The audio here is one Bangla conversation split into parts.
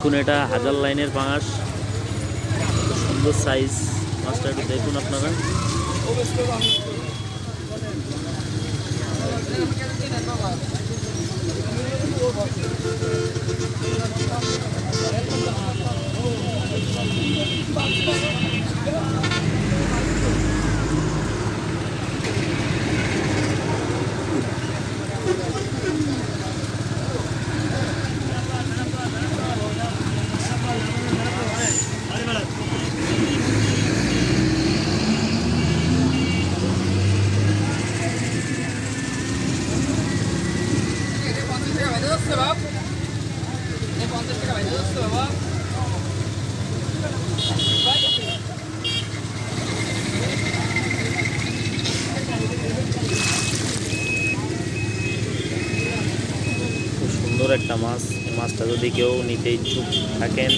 দেখুন এটা হাজার লাইনের পাঙাশ, সুন্দর সাইজ মাছটা একটু দেখুন আপনারা। খুব সুন্দর একটা মাছ। এই মাছটা যদি কেউ নিতে ইচ্ছুক থাকেন,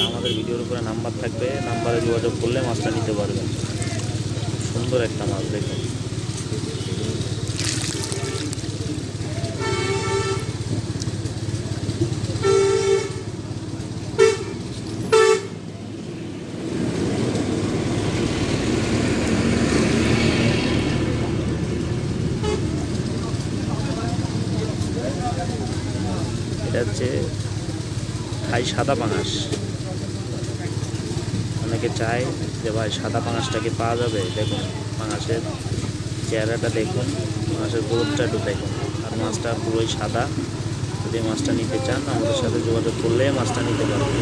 আমাদের ভিডিওর উপরে নাম্বার থাকবে, নাম্বারে যোগাযোগ করলে মাছটা নিতে পারবেন। সুন্দর একটা মাছ দেখুন। এটা হচ্ছে থাই সাদা পাঙাশ। অনেকে চায় যে ভাই সাদা পাঙাশটাকে পাওয়া যাবে। দেখুন পাঙাশের চেহারাটা দেখুন, মাছের গ্রোথটা একটু দেখুন, আর মাছটা পুরোই সাদা। যদি মাছটা নিতে চান আমাদের সাথে যোগাযোগ করলে মাছটা নিতে পারবেন।